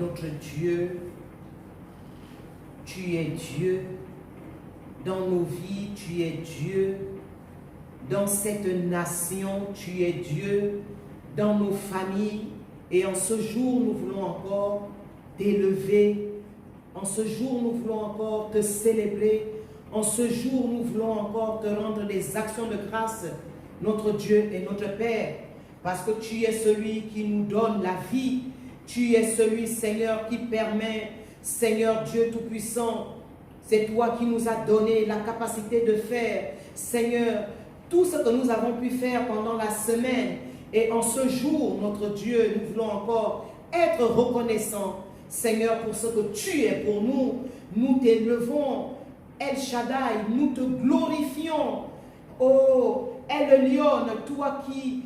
notre Dieu. Tu es Dieu. Dans nos vies, tu es Dieu. Dans cette nation, tu es Dieu. Dans nos familles. Et en ce jour, nous voulons encore t'élever. En ce jour, nous voulons encore te célébrer. En ce jour, nous voulons encore te rendre des actions de grâce, notre Dieu et notre Père. Parce que tu es celui qui nous donne la vie. Tu es celui, Seigneur, qui permet, Seigneur Dieu Tout-Puissant, c'est toi qui nous as donné la capacité de faire, Seigneur, tout ce que nous avons pu faire pendant la semaine. Et en ce jour, notre Dieu, nous voulons encore être reconnaissants, Seigneur, pour ce que tu es pour nous. Nous t'élevons, El Shaddai, nous te glorifions. Oh, El Elyon, toi qui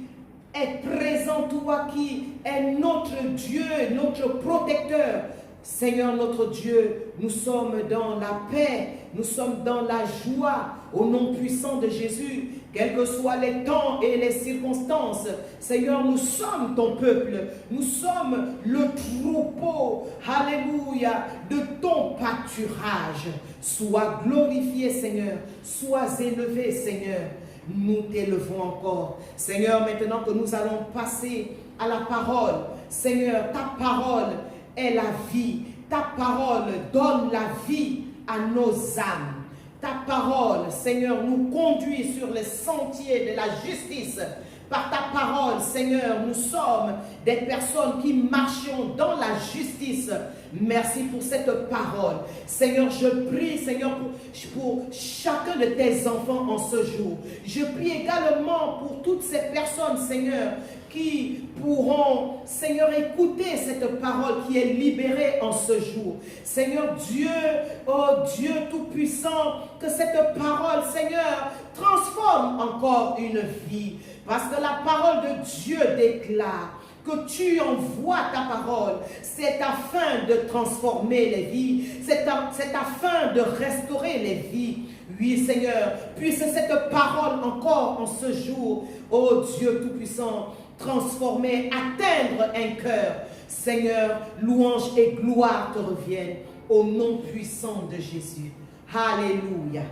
es présent, toi qui es notre Dieu, notre protecteur. Seigneur notre Dieu, nous sommes dans la paix, nous sommes dans la joie, au nom puissant de Jésus, quels que soient les temps et les circonstances. Seigneur, nous sommes ton peuple, nous sommes le troupeau, alléluia, de ton pâturage. Sois glorifié, Seigneur, sois élevé, Seigneur. Nous t'élevons encore. Seigneur, maintenant que nous allons passer à la parole, Seigneur, ta parole est la vie. Ta parole donne la vie à nos âmes. Ta parole, Seigneur, nous conduit sur les sentiers de la justice. Par ta parole, Seigneur, nous sommes des personnes qui marchons dans la justice. Merci pour cette parole. Seigneur, je prie, Seigneur, pour chacun de tes enfants en ce jour. Je prie également pour toutes ces personnes, Seigneur, qui pourront, Seigneur, écouter cette parole qui est libérée en ce jour. Seigneur Dieu, oh Dieu Tout-Puissant, que cette parole, Seigneur, transforme encore une vie. Parce que la parole de Dieu déclare que tu envoies ta parole, c'est afin de transformer les vies, c'est afin de restaurer les vies. Oui, Seigneur, puisse cette parole encore en ce jour, ô Dieu Tout-Puissant, transformer, atteindre un cœur. Seigneur, louange et gloire te reviennent au nom puissant de Jésus. Alléluia.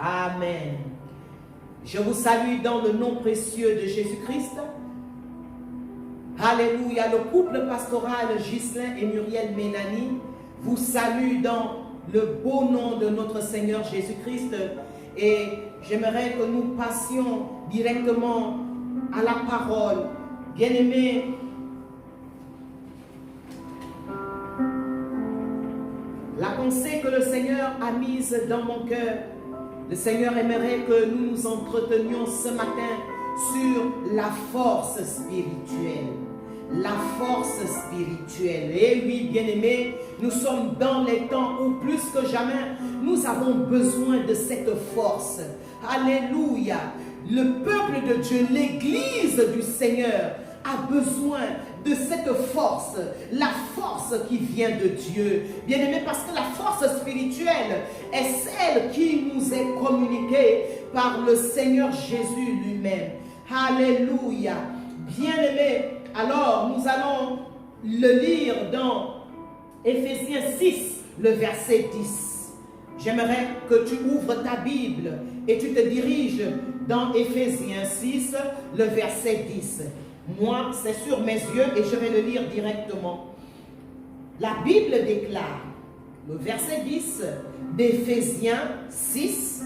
Amen. Je vous salue dans le nom précieux de Jésus-Christ. Alléluia. Le couple pastoral Ghislain et Muriel Mélanie vous salue dans le beau nom de notre Seigneur Jésus-Christ. Et j'aimerais que nous passions directement à la parole. Bien-aimés, la pensée que le Seigneur a mise dans mon cœur, le Seigneur aimerait que nous nous entretenions ce matin sur la force spirituelle. La force spirituelle. Et oui, bien-aimés, nous sommes dans les temps où plus que jamais, nous avons besoin de cette force. Alléluia. Le peuple de Dieu, l'Église du Seigneur, a besoin de cette force, la force qui vient de Dieu. Bien-aimés, parce que la force spirituelle est celle qui nous est communiquée par le Seigneur Jésus lui-même. Alléluia. Bien-aimés, alors nous allons le lire dans Éphésiens 6, le verset 10. J'aimerais que tu ouvres ta Bible et tu te diriges dans Éphésiens 6, le verset 10. Moi, c'est sur mes yeux et je vais le lire directement. La Bible déclare, le verset 10 d'Éphésiens 6,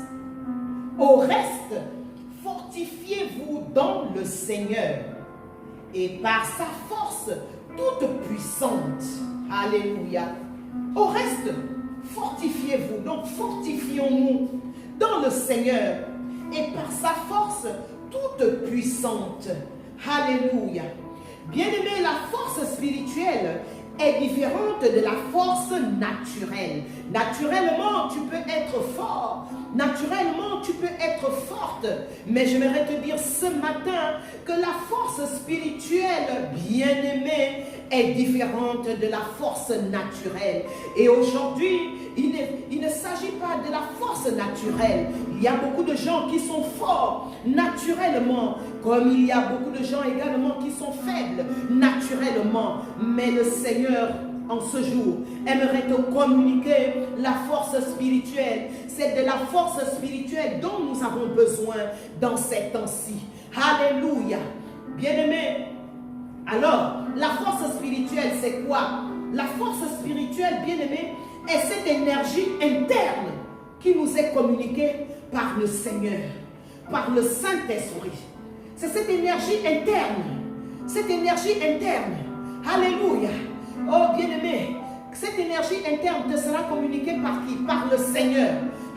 « Au reste, fortifiez-vous dans le Seigneur et par sa force toute puissante. » Alléluia. Au reste, fortifiez-vous. Donc, fortifions-nous dans le Seigneur et par sa force toute puissante. Alléluia. Bien-aimé, la force spirituelle est différente de la force naturelle. Naturellement, tu peux être fort. Naturellement, tu peux être forte. Mais j'aimerais te dire ce matin que la force spirituelle, bien-aimée, est différente de la force naturelle. Et aujourd'hui, il ne s'agit pas de la force naturelle. Il y a beaucoup de gens qui sont forts naturellement, comme il y a beaucoup de gens également qui sont faibles naturellement. Mais le Seigneur en ce jour, aimerait te communiquer la force spirituelle. C'est de la force spirituelle dont nous avons besoin dans ces temps-ci. Alléluia. Bien-aimés, alors, la force spirituelle, c'est quoi? La force spirituelle, bien-aimés, est cette énergie interne qui nous est communiquée par le Seigneur, par le Saint-Esprit. C'est cette énergie interne. Cette énergie interne. Alléluia. Oh, bien-aimé, cette énergie interne te sera communiquée par qui? Par le Seigneur.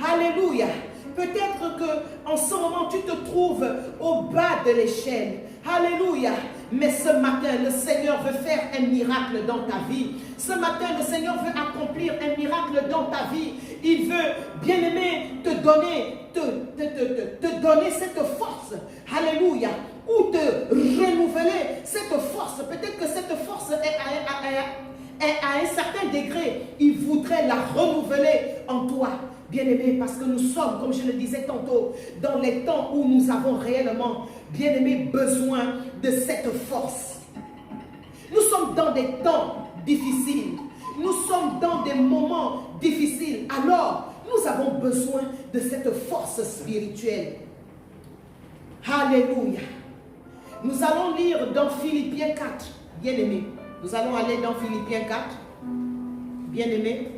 Alléluia. Peut-être qu'en ce moment, tu te trouves au bas de l'échelle. Alléluia. Mais ce matin, le Seigneur veut faire un miracle dans ta vie. Ce matin, le Seigneur veut accomplir un miracle dans ta vie. Il veut, bien-aimé, te donner cette force. Alléluia. Ou te renouveler cette force. Peut-être que cette force est à un certain degré. Il voudrait la renouveler en toi. Bien-aimés, parce que nous sommes, comme je le disais tantôt, dans les temps où nous avons réellement, bien-aimés, besoin de cette force. Nous sommes dans des temps difficiles. Nous sommes dans des moments difficiles. Alors, nous avons besoin de cette force spirituelle. Alléluia. Nous allons lire dans Philippiens 4. Bien-aimés, nous allons aller dans Philippiens 4. Bien-aimés,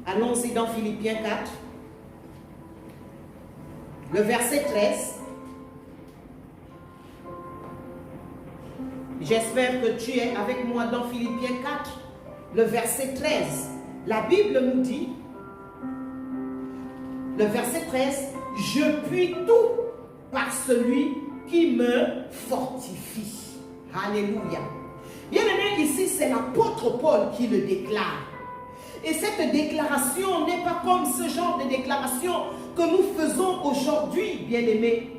allons-y dans Philippiens 4, le verset 13. J'espère que tu es avec moi dans Philippiens 4, le verset 13. La Bible nous dit, le verset 13, « Je puis tout par celui qui me fortifie. » Alléluia. Bien aimé, ici c'est l'apôtre Paul qui le déclare. Et cette déclaration n'est pas comme ce genre de déclaration que nous faisons aujourd'hui, bien-aimés.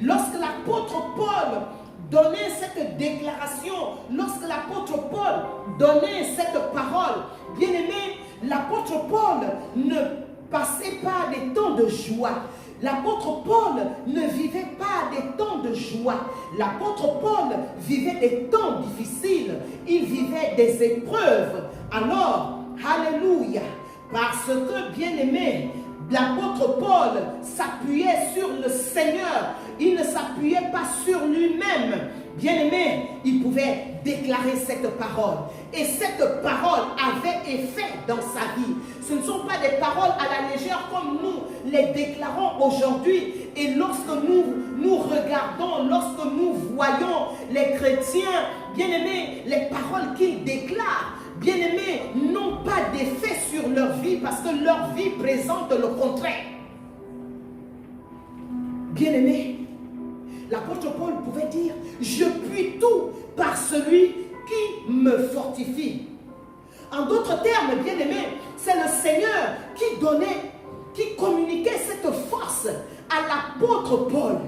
Lorsque l'apôtre Paul donnait cette déclaration, lorsque l'apôtre Paul donnait cette parole, bien-aimés, l'apôtre Paul ne passait pas des temps de joie. L'apôtre Paul ne vivait pas des temps de joie. L'apôtre Paul vivait des temps difficiles. Il vivait des épreuves. Alors, alléluia, parce que, bien-aimé, l'apôtre Paul s'appuyait sur le Seigneur. Il ne s'appuyait pas sur lui-même. Bien-aimé, il pouvait déclarer cette parole. Et cette parole avait effet dans sa vie. Ce ne sont pas des paroles à la légère comme nous les déclarons aujourd'hui. Et lorsque nous regardons, lorsque nous voyons les chrétiens, bien-aimés, les paroles qu'ils déclarent, bien-aimés, n'ont pas d'effet sur leur vie parce que leur vie présente le contraire. Bien-aimés, l'apôtre Paul pouvait dire, je puis tout par celui qui me fortifie. En d'autres termes, bien-aimés, c'est le Seigneur qui communiquait cette force à l'apôtre Paul.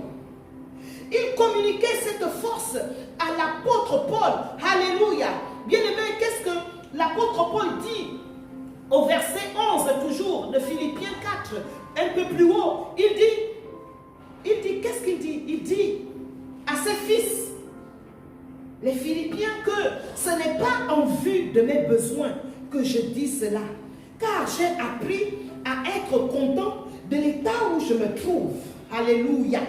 Il communiquait cette force à l'apôtre Paul. Alléluia. Bien-aimés, qu'est-ce que l'apôtre Paul dit au verset 11, toujours, de Philippiens 4, un peu plus haut? Il dit, qu'est-ce qu'il dit? Il dit à ses fils, les Philippiens, que ce n'est pas en vue de mes besoins que je dis cela, car j'ai appris à être content de l'état où je me trouve. Alléluia.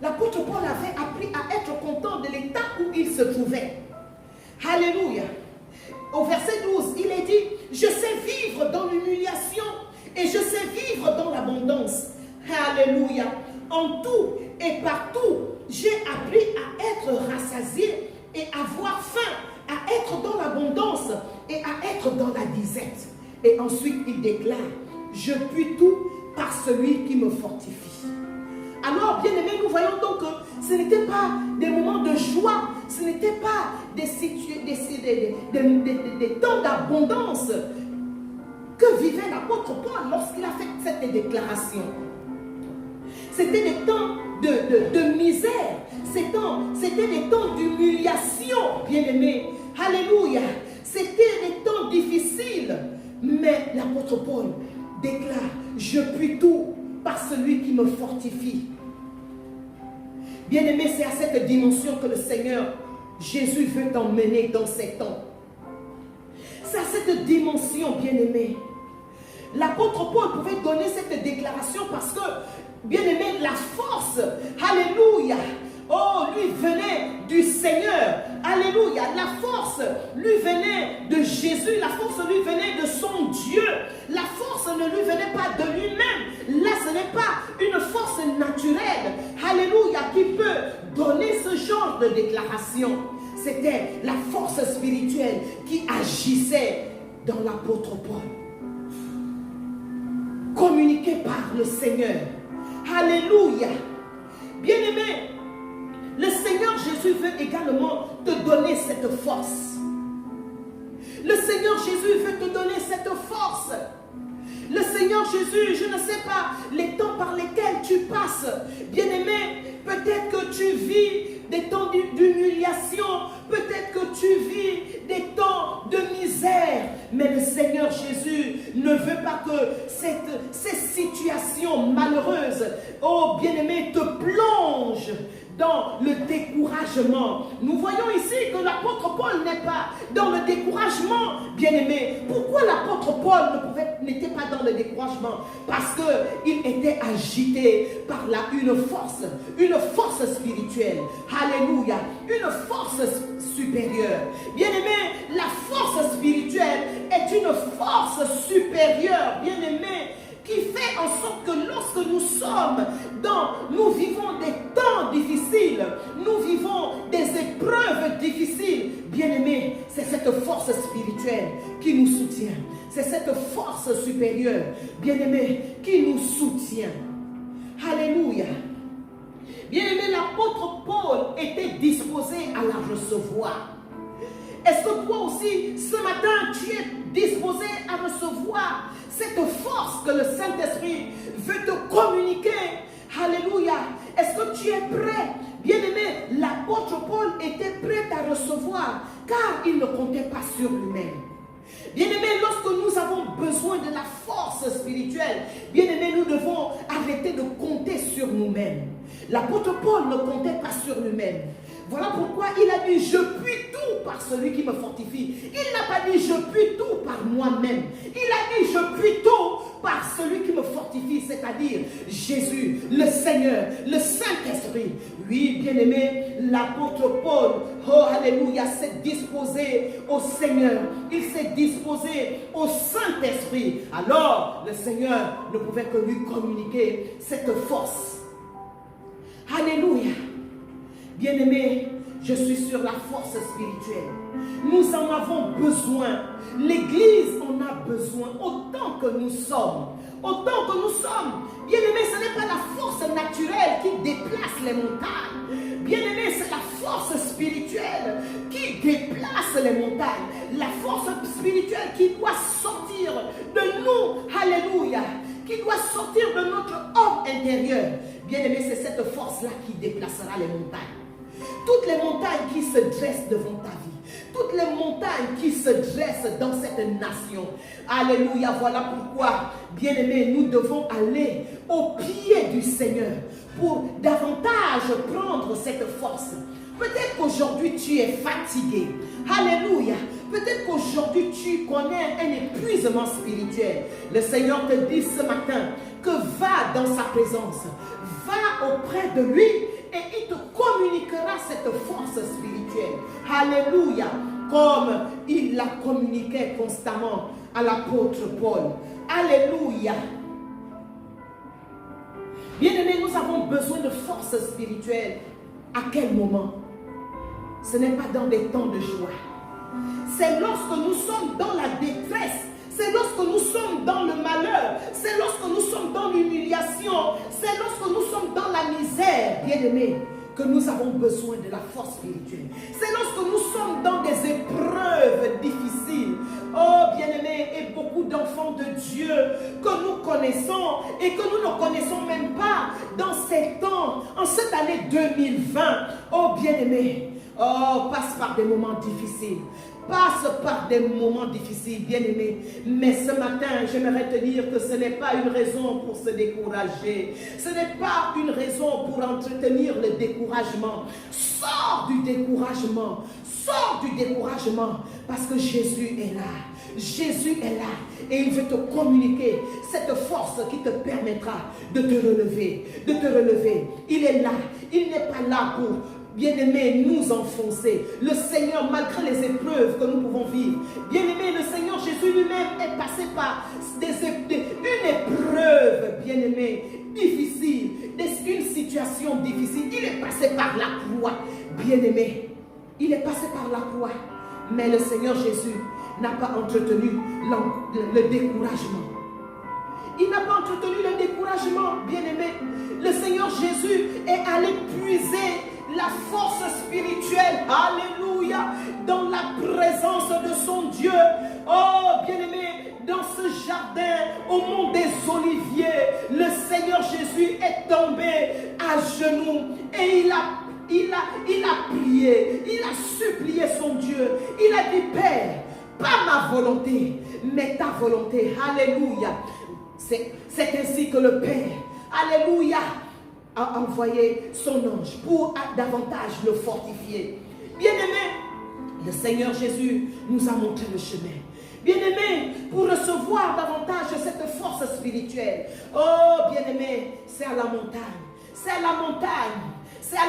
L'apôtre Paul avait appris à être content de l'état où il se trouvait. Alléluia. Au verset 12, il est dit, je sais vivre dans l'humiliation et je sais vivre dans l'abondance. Alléluia. En tout et partout, j'ai appris à être rassasié et à avoir faim, à être dans l'abondance et à être dans la disette. Et ensuite, il déclare, je puis tout par celui qui me fortifie. Alors, bien aimés, nous voyons donc que ce n'était pas des moments de joie, ce n'était pas des temps d'abondance que vivait l'apôtre Paul lorsqu'il a fait cette déclaration. C'était des temps de misère, c'était des temps d'humiliation, bien-aimés. Alléluia. C'était des temps difficiles, mais l'apôtre Paul déclare, je puis tout par celui qui me fortifie. Bien-aimé, c'est à cette dimension que le Seigneur Jésus veut t'emmener dans ces temps. cette dimension, bien-aimé, l'apôtre Paul pouvait donner cette déclaration parce que, bien-aimé, la force, alléluia, oh, lui venait du Seigneur. Alléluia. La force lui venait de Jésus. La force lui venait de son Dieu. La force ne lui venait pas de lui-même. Là, ce n'est pas une force naturelle. Alléluia. Qui peut donner ce genre de déclaration. C'était la force spirituelle qui agissait dans l'apôtre Paul. Communiqué par le Seigneur. Alléluia. Bien-aimé, le Seigneur Jésus veut également te donner cette force. Le Seigneur Jésus veut te donner cette force. Le Seigneur Jésus, je ne sais pas les temps par lesquels tu passes. Bien-aimé, peut-être que tu vis des temps d'humiliation. Peut-être que tu vis des temps de misère. Mais le Seigneur Jésus ne veut pas que ces situations malheureuses, oh bien-aimé, te plongent dans le découragement. Nous voyons ici que l'apôtre Paul n'est pas dans le découragement, bien-aimé. Pourquoi l'apôtre Paul n'était pas dans le découragement? Parce qu'il était agité par une force spirituelle. Alléluia. Une force supérieure. Bien-aimé, la force spirituelle est une force supérieure, bien-aimé, qui fait en sorte que lorsque nous vivons des temps difficiles, nous vivons des épreuves difficiles, bien-aimés, c'est cette force spirituelle qui nous soutient. C'est cette force supérieure, bien-aimés, qui nous soutient. Alléluia. Bien-aimé, l'apôtre Paul était disposé à la recevoir. Est-ce que toi aussi, ce matin, tu es disposé à recevoir cette force que le Saint-Esprit veut te communiquer? Alléluia. Est-ce que tu es prêt? Bien-aimé, l'apôtre Paul était prêt à recevoir car il ne comptait pas sur lui-même. Bien-aimé, lorsque nous avons besoin de la force spirituelle, bien-aimé, nous devons arrêter de compter sur nous-mêmes. L'apôtre Paul ne comptait pas sur lui-même. Voilà pourquoi il a dit, je puis tout par celui qui me fortifie. Il n'a pas dit, je puis tout par moi-même. Il a dit, je puis tout par celui qui me fortifie, c'est-à-dire Jésus, le Seigneur, le Saint-Esprit. Oui, bien-aimé, l'apôtre Paul, oh alléluia, s'est disposé au Seigneur. Il s'est disposé au Saint-Esprit. Alors, le Seigneur ne pouvait que lui communiquer cette force. Alléluia. Bien-aimés, je suis sur la force spirituelle. Nous en avons besoin. L'Église en a besoin autant que nous sommes. Autant que nous sommes. Bien-aimés, ce n'est pas la force naturelle qui déplace les montagnes. Bien-aimés, c'est la force spirituelle qui déplace les montagnes. La force spirituelle qui doit sortir de nous. Alléluia. Qui doit sortir de notre homme intérieur. Bien-aimés, c'est cette force-là qui déplacera les montagnes. Toutes les montagnes qui se dressent devant ta vie. Toutes les montagnes qui se dressent dans cette nation. Alléluia, voilà pourquoi, bien-aimés, nous devons aller au pied du Seigneur pour davantage prendre cette force. Peut-être qu'aujourd'hui tu es fatigué. Alléluia. Peut-être qu'aujourd'hui tu connais un épuisement spirituel. Le Seigneur te dit ce matin que va dans sa présence. Va auprès de lui et il te communiquera cette force spirituelle. Alléluia. Comme il la communiquait constamment à l'apôtre Paul. Alléluia. Bien-aimés, nous avons besoin de force spirituelle. À quel moment? Ce n'est pas dans des temps de joie. C'est lorsque nous sommes dans la détresse. C'est lorsque nous sommes dans le malheur. C'est lorsque nous sommes dans l'humiliation. C'est lorsque nous sommes dans la misère, bien-aimés, que nous avons besoin de la force spirituelle. C'est lorsque nous sommes dans des épreuves difficiles. Oh, bien-aimés, et beaucoup d'enfants de Dieu que nous connaissons et que nous ne connaissons même pas dans ces temps, en cette année 2020. Oh, bien-aimés, oh, passe par des moments difficiles. passe par des moments difficiles, bien-aimé. Mais ce matin, j'aimerais te dire que ce n'est pas une raison pour se décourager. Ce n'est pas une raison pour entretenir le découragement. Sors du découragement. Sors du découragement parce que Jésus est là. Jésus est là et il veut te communiquer cette force qui te permettra de te relever. De te relever. Il est là. Il n'est pas là pour, bien-aimé, nous enfoncer. Le Seigneur, malgré les épreuves que nous pouvons vivre, bien-aimé, le Seigneur Jésus lui-même est passé par une épreuve, bien-aimé, difficile, une situation difficile. Il est passé par la croix, bien-aimé. Il est passé par la croix. Mais le Seigneur Jésus n'a pas entretenu le découragement. Il n'a pas entretenu le découragement, bien-aimé. Le Seigneur Jésus est allé puiser la force spirituelle, alléluia, dans la présence de son Dieu. Oh, bien-aimé, dans ce jardin, au mont des Oliviers, le Seigneur Jésus est tombé à genoux et il a prié, il a supplié son Dieu. Il a dit, Père, pas ma volonté, mais ta volonté. Alléluia. C'est ainsi que le Père, alléluia, a envoyé son ange pour davantage le fortifier. Bien-aimé, le Seigneur Jésus nous a montré le chemin. Bien-aimé, pour recevoir davantage cette force spirituelle, oh bien-aimé, c'est à la montagne. C'est à la montagne. C'est à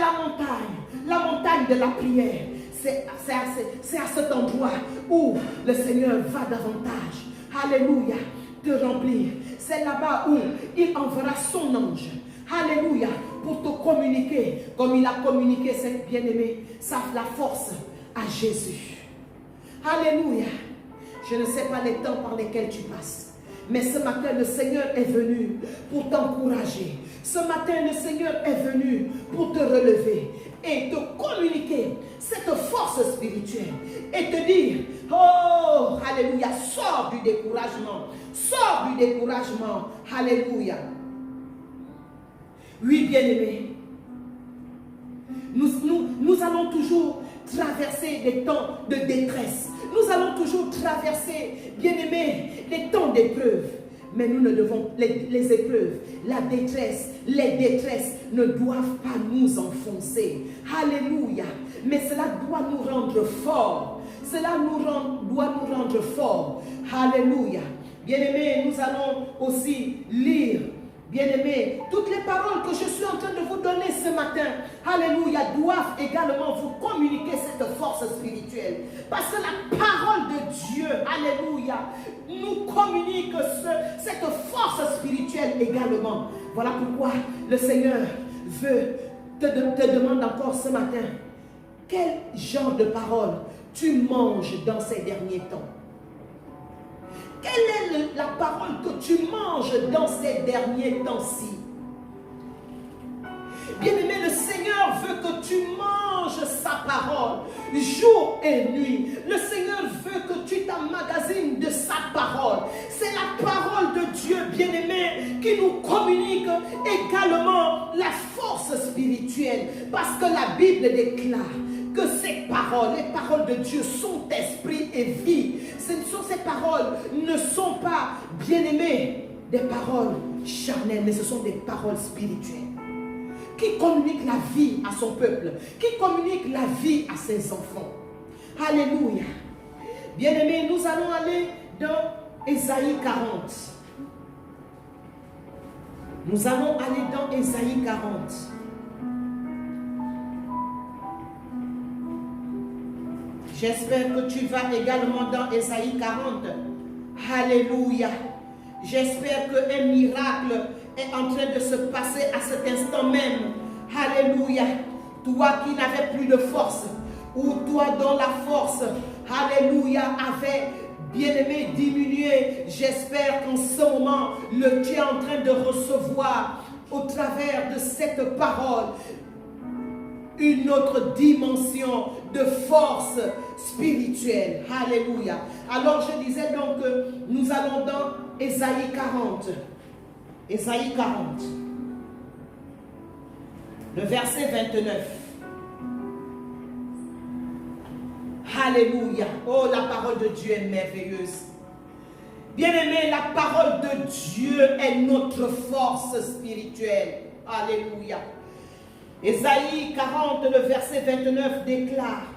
la montagne de la prière. C'est à cet endroit où le Seigneur va davantage, alléluia, te remplir. C'est là-bas où il enverra son ange, alléluia, pour te communiquer, comme il a communiqué, cette bien-aimée, la force à Jésus. Alléluia. Je ne sais pas les temps par lesquels tu passes, mais ce matin, le Seigneur est venu pour t'encourager. Ce matin, le Seigneur est venu pour te relever et te communiquer cette force spirituelle et te dire, oh, alléluia, sors du découragement, sors du découragement, alléluia. Oui, bien-aimés, nous allons toujours traverser des temps de détresse. Nous allons toujours traverser, bien-aimés, des temps d'épreuve. Mais nous ne devons, les épreuves, la détresse, les détresses ne doivent pas nous enfoncer. Alléluia. Mais cela doit nous rendre forts. Cela doit nous rendre forts. Alléluia. Bien-aimés, nous allons aussi lire, bien-aimés, toutes les paroles que je suis en train de vous donner ce matin, alléluia, doivent également vous communiquer cette force spirituelle. Parce que la parole de Dieu, alléluia, nous communique cette force spirituelle également. Voilà pourquoi le Seigneur te demande encore ce matin, quel genre de parole tu manges dans ces derniers temps? Quelle est la parole que tu manges dans ces derniers temps-ci? Bien-aimé, le Seigneur veut que tu manges sa parole jour et nuit. Le Seigneur veut que tu t'emmagasines de sa parole. C'est la parole de Dieu, bien-aimé, qui nous communique également la force spirituelle. Parce que la Bible déclare que ces paroles, les paroles de Dieu sont esprit et vie. Ces paroles ne sont pas, bien-aimées, des paroles charnelles, mais ce sont des paroles spirituelles qui communiquent la vie à son peuple, qui communiquent la vie à ses enfants. Alléluia. Bien-aimés, nous allons aller dans Ésaïe 40. Nous allons aller dans Ésaïe 40. J'espère que tu vas également dans Ésaïe 40. Alléluia. J'espère qu'un miracle est en train de se passer à cet instant même. Alléluia. Toi qui n'avais plus de force, ou toi dont la force, alléluia, avait, bien-aimé, diminué. J'espère qu'en ce moment, tu es en train de recevoir au travers de cette parole une autre dimension de force spirituelle. Alléluia. Alors je disais donc que nous allons dans Ésaïe 40. Ésaïe 40. Le verset 29. Alléluia. Oh, la parole de Dieu est merveilleuse. Bien-aimé, la parole de Dieu est notre force spirituelle. Alléluia. Ésaïe 40, le verset 29 déclare: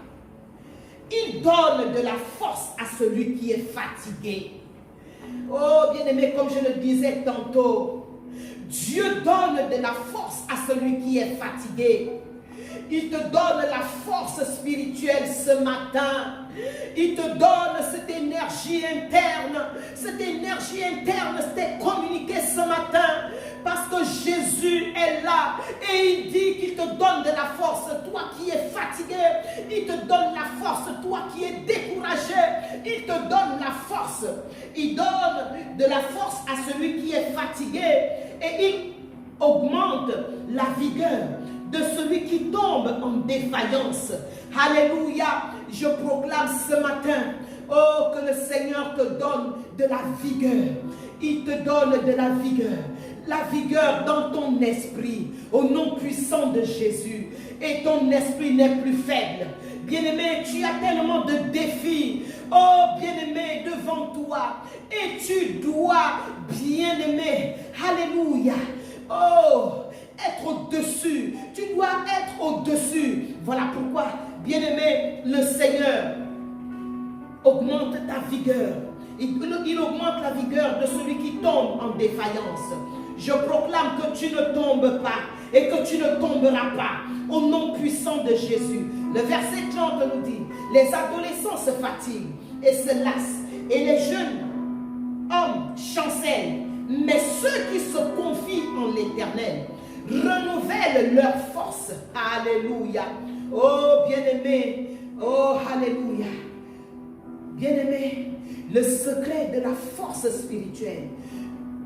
il donne de la force à celui qui est fatigué. Oh, bien-aimé, comme je le disais tantôt, Dieu donne de la force à celui qui est fatigué. Il te donne la force spirituelle ce matin. Il te donne cette énergie interne. Cette énergie interne s'est communiquée ce matin parce que Jésus est là et il dit qu'il te donne de la force. Toi qui es fatigué, il te donne la force. Toi qui es découragé, il te donne la force. Il donne de la force à celui qui est fatigué et il augmente la vigueur de celui qui tombe en défaillance. Alléluia. Je proclame ce matin, oh, que le Seigneur te donne de la vigueur. Il te donne de la vigueur. La vigueur dans ton esprit, au nom puissant de Jésus. Et ton esprit n'est plus faible. Bien-aimé, tu as tellement de défis, oh, bien-aimé, devant toi. Et tu dois, bien-aimé, alléluia, oh, être au-dessus. Tu dois être au-dessus. Voilà pourquoi, bien-aimé, le Seigneur augmente ta vigueur. Il augmente la vigueur de celui qui tombe en défaillance. Je proclame que tu ne tombes pas et que tu ne tomberas pas au nom puissant de Jésus. Le verset 30 nous dit: les adolescents se fatiguent et se lassent et les jeunes hommes chancellent, mais ceux qui se confient en l'Éternel renouvellent leur force. Alléluia. Oh, bien-aimé. Oh, alléluia. Bien-aimé, le secret de la force spirituelle,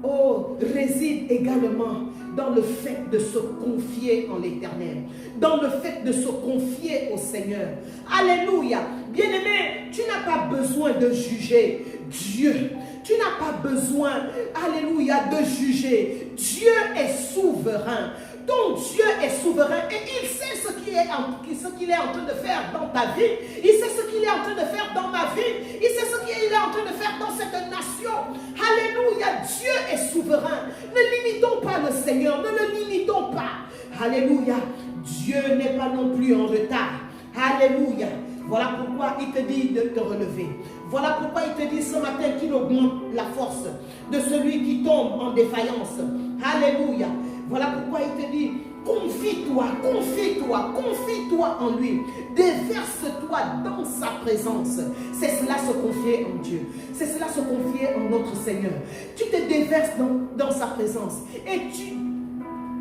oh, réside également dans le fait de se confier en l'Éternel, dans le fait de se confier au Seigneur. Alléluia. Bien-aimé, tu n'as pas besoin de juger Dieu. Tu n'as pas besoin, alléluia, de juger. Dieu est souverain. Ton Dieu est souverain et il sait ce qu'il est en train de faire dans ta vie. Il sait ce qu'il est en train de faire dans ma vie. Il sait ce qu'il est en train de faire dans cette nation. Alléluia, Dieu est souverain. Ne limitons pas le Seigneur, ne le limitons pas. Alléluia, Dieu n'est pas non plus en retard. Alléluia. Voilà pourquoi il te dit de te relever. Voilà pourquoi il te dit ce matin qu'il augmente la force de celui qui tombe en défaillance. Alléluia. Voilà pourquoi il te dit: confie-toi, confie-toi, confie-toi en lui. Déverse-toi dans sa présence. C'est cela se confier en Dieu. C'est cela se confier en notre Seigneur. Tu te déverses dans sa présence et tu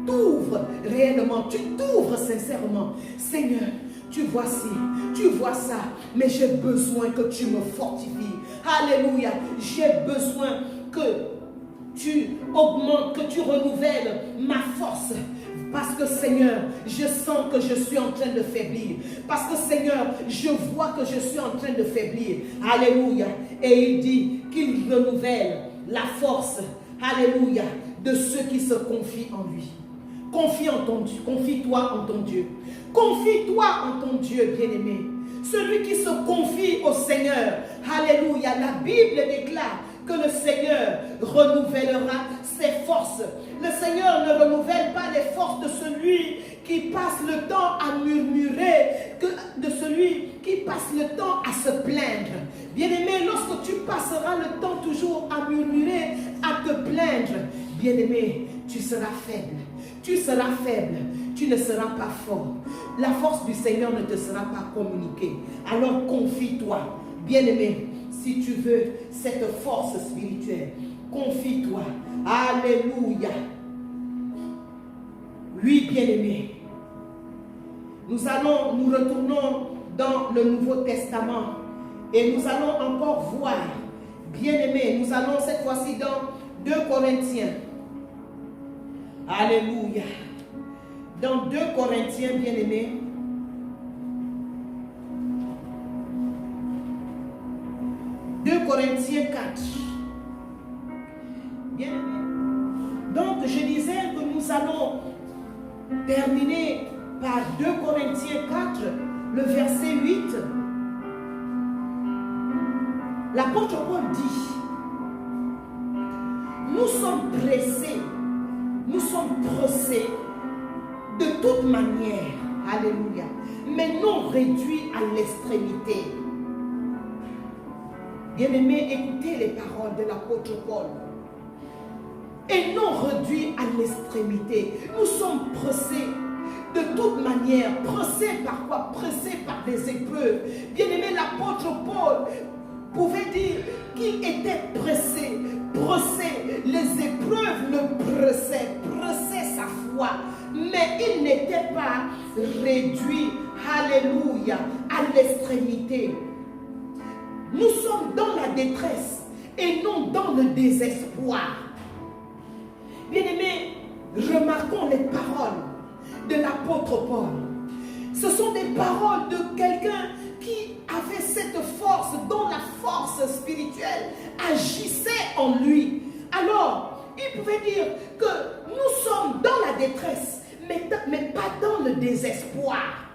t'ouvres réellement, tu t'ouvres sincèrement. Seigneur, tu vois ci, tu vois ça, mais j'ai besoin que tu me fortifies. Alléluia. J'ai besoin que tu augmentes, que tu renouvelles ma force. Parce que Seigneur, je sens que je suis en train de faiblir. Parce que Seigneur, je vois que je suis en train de faiblir. Alléluia. Et il dit qu'il renouvelle la force, alléluia, de ceux qui se confient en lui. Confie-toi en ton Dieu. Confie-toi en ton Dieu, bien-aimé. Celui qui se confie au Seigneur, alléluia. La Bible déclare que le Seigneur renouvellera ses forces. Le Seigneur ne renouvelle pas les forces de celui qui passe le temps à murmurer, de celui qui passe le temps à se plaindre. Bien-aimé, lorsque tu passeras le temps toujours à murmurer, à te plaindre, bien-aimé, tu seras faible. Tu seras faible, tu ne seras pas fort. La force du Seigneur ne te sera pas communiquée. Alors confie-toi, bien-aimé, si tu veux cette force spirituelle. Confie-toi. Alléluia. Oui, bien-aimé. Nous retournons dans le Nouveau Testament et nous allons encore voir, bien-aimé, nous allons cette fois-ci dans 2 Corinthiens. Alléluia. Dans 2 Corinthiens, bien-aimés. Corinthiens 4. Bien-aimés. Donc, je disais que nous allons terminer par 2 Corinthiens 4, le verset 8. l'apôtre Paul dit, nous sommes pressés, nous sommes pressés de toute manière, alléluia, mais non réduits à l'extrémité. Bien-aimés, écoutez les paroles de l'apôtre Paul. Et non réduits à l'extrémité. Nous sommes pressés de toute manière. Pressés par quoi? Pressés par des épreuves. Bien-aimé, l'apôtre Paul pouvait dire qu'il était pressé. Pressé. Les épreuves le pressaient sa foi. Mais il n'était pas réduit, alléluia, à l'extrémité. Nous sommes dans la détresse et non dans le désespoir. Bien-aimés, remarquons les paroles de l'apôtre Paul. Ce sont des paroles de quelqu'un qui avait cette force, dont la force spirituelle agissait en lui. Alors, il pouvait dire que nous sommes dans la détresse, mais pas dans le désespoir.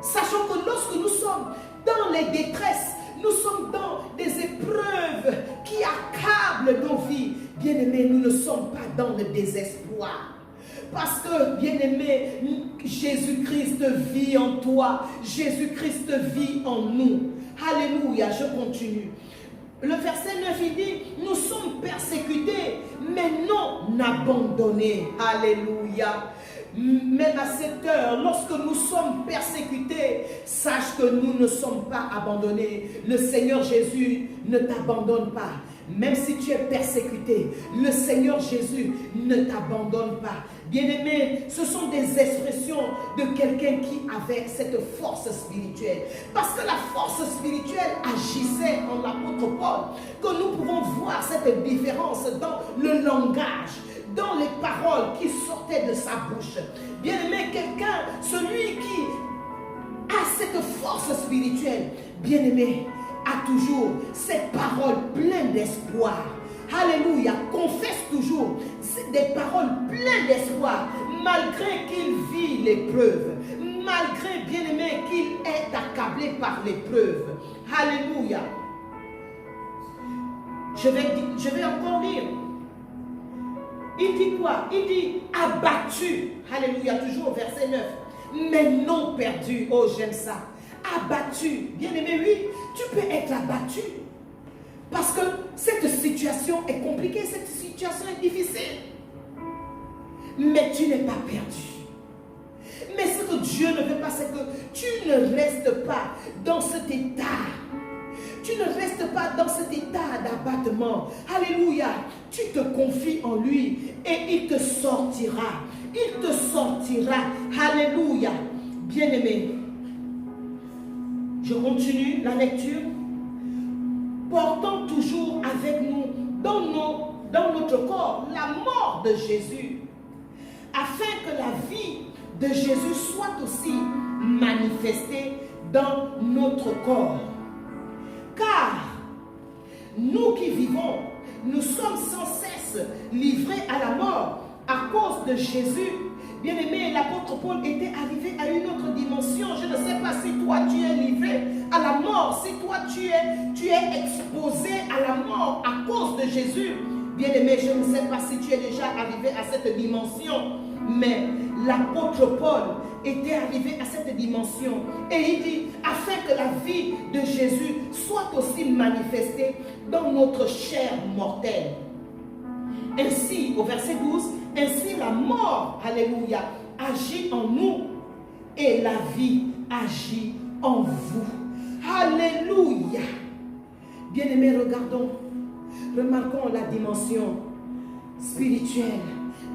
Sachant que lorsque nous sommes dans les détresses, nous sommes dans des épreuves qui accablent nos vies. Bien-aimés, nous ne sommes pas dans le désespoir. Parce que, bien-aimé, Jésus-Christ vit en toi. Jésus-Christ vit en nous. Alléluia, je continue. Le verset 9, il dit, nous sommes persécutés, mais non abandonnés. Alléluia. Même à cette heure, lorsque nous sommes persécutés, sache que nous ne sommes pas abandonnés. Le Seigneur Jésus ne t'abandonne pas. Même si tu es persécuté, le Seigneur Jésus ne t'abandonne pas. Bien-aimés, ce sont des expressions de quelqu'un qui avait cette force spirituelle. Parce que la force spirituelle agissait en l'apôtre Paul, que nous pouvons voir cette différence dans le langage, dans les paroles qui sortaient de sa bouche. Bien-aimé, quelqu'un, celui qui a cette force spirituelle, bien-aimé, a toujours cette parole pleine d'espoir. Alléluia, confesse toujours des paroles pleines d'espoir, malgré qu'il vit l'épreuve, malgré, bien-aimé, qu'il est accablé par l'épreuve. Alléluia. Je vais encore lire. Il dit quoi? Il dit abattu. Alléluia, toujours au verset 9. Mais non perdu. Oh, j'aime ça. Abattu. Bien-aimé, oui, tu peux être abattu. Parce que cette situation est compliquée, cette situation est difficile. Mais tu n'es pas perdu. Mais ce que Dieu ne veut pas, c'est que tu ne restes pas dans cet état. Tu ne restes pas dans cet état d'abattement. Alléluia. Tu te confies en lui et il te sortira. Il te sortira. Alléluia. Bien-aimé. Je continue la lecture. Portant toujours avec nous dans notre corps la mort de Jésus, afin que la vie de Jésus soit aussi manifestée dans notre corps. Car nous qui vivons, nous sommes sans cesse livrés à la mort à cause de Jésus. Bien-aimé, l'apôtre Paul était arrivé à une autre dimension. Je ne sais pas si toi tu es livré à la mort, si toi tu es exposé à la mort à cause de Jésus. Bien-aimé, je ne sais pas si tu es déjà arrivé à cette dimension, mais l'apôtre Paul était arrivé à cette dimension. Et il dit, afin que la vie de Jésus soit aussi manifestée dans notre chair mortelle. Ainsi, au verset 12, ainsi la mort, alléluia, agit en nous et la vie agit en vous. Alléluia. Bien-aimés, remarquons la dimension spirituelle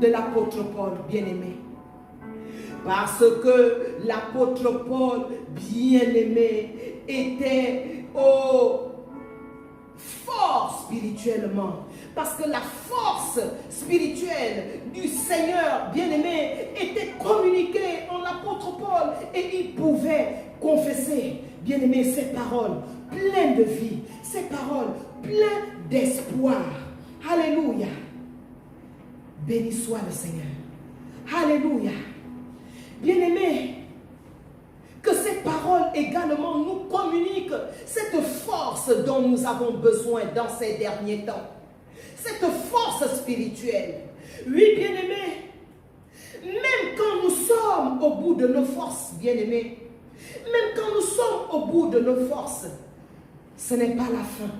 de l'apôtre Paul, bien-aimé. Parce que l'apôtre Paul, bien-aimé, était fort spirituellement. Parce que la force spirituelle du Seigneur, bien-aimé, était communiquée en l'apôtre Paul. Et il pouvait confesser, bien-aimé, ces paroles pleines de vie, ces paroles pleines d'espoir. Alléluia. Béni soit le Seigneur. Alléluia. Bien-aimé, que ces parole également nous communique cette force dont nous avons besoin dans ces derniers temps. Cette force spirituelle. Oui, bien-aimés, même quand nous sommes au bout de nos forces, bien-aimés, même quand nous sommes au bout de nos forces, ce n'est pas la fin.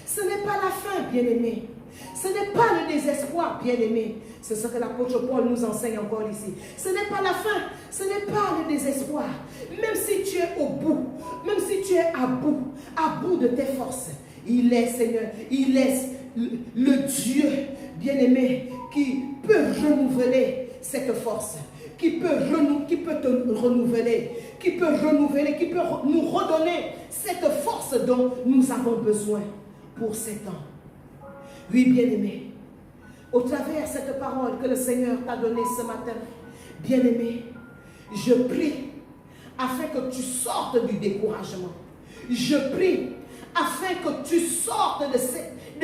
Ce n'est pas la fin, bien-aimés. Ce n'est pas le désespoir, bien-aimés. C'est ce que l'apôtre Paul nous enseigne encore ici. Ce n'est pas la fin, ce n'est pas le désespoir. Même si tu es au bout, même si tu es à bout de tes forces, il est, Seigneur, il est le Dieu, bien-aimé, qui peut renouveler cette force, qui peut te renouveler, qui peut nous redonner cette force dont nous avons besoin pour ces temps. Oui, bien-aimé, au travers de cette parole que le Seigneur t'a donnée ce matin, bien-aimé, je prie afin que tu sortes du découragement. Je prie afin que tu sortes de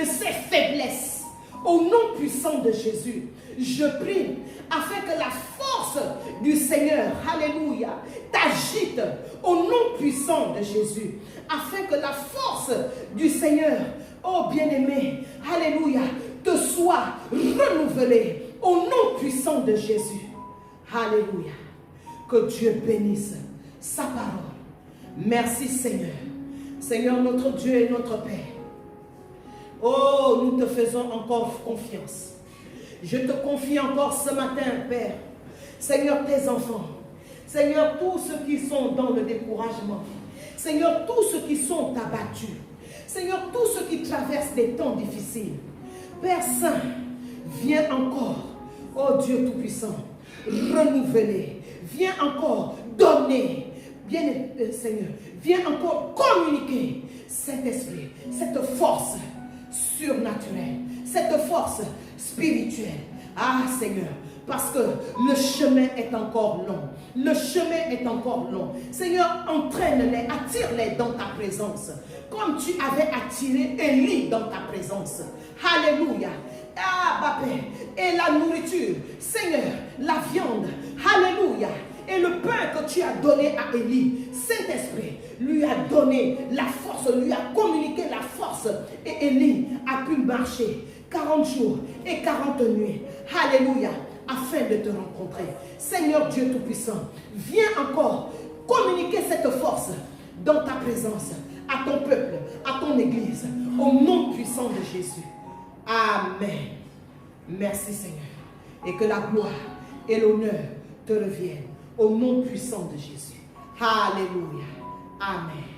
ces faiblesses. Au nom puissant de Jésus, je prie afin que la force du Seigneur, alléluia, t'agite au nom puissant de Jésus. Afin que la force du Seigneur, oh bien-aimé, alléluia, te soit renouvelée au nom puissant de Jésus. Alléluia. Que Dieu bénisse sa parole. Merci Seigneur. Seigneur notre Dieu et notre Père. Oh, nous te faisons encore confiance. Je te confie encore ce matin, Père. Seigneur, tes enfants. Seigneur, tous ceux qui sont dans le découragement. Seigneur, tous ceux qui sont abattus. Seigneur, tous ceux qui traversent des temps difficiles. Père Saint, viens encore, oh Dieu Tout-Puissant, renouveler. Viens encore donner. Bien, Seigneur, viens encore communiquer cet esprit, cette force surnaturelle, cette force spirituelle. Ah Seigneur, parce que le chemin est encore long. Le chemin est encore long. Seigneur, entraîne-les, attire-les dans ta présence. Comme tu avais attiré Élie dans ta présence. Alléluia. Ah, Papa, et la nourriture, Seigneur, la viande, alléluia. Et le pain que tu as donné à Élie, Saint-Esprit, lui a donné la force, lui a communiqué la force. Et Élie a pu marcher 40 jours et 40 nuits. Alléluia. Afin de te rencontrer. Seigneur Dieu Tout-Puissant, viens encore communiquer cette force dans ta présence, à ton peuple, à ton église, au nom puissant de Jésus. Amen. Merci Seigneur. Et que la gloire et l'honneur te reviennent au nom puissant de Jésus. Alléluia. Amen.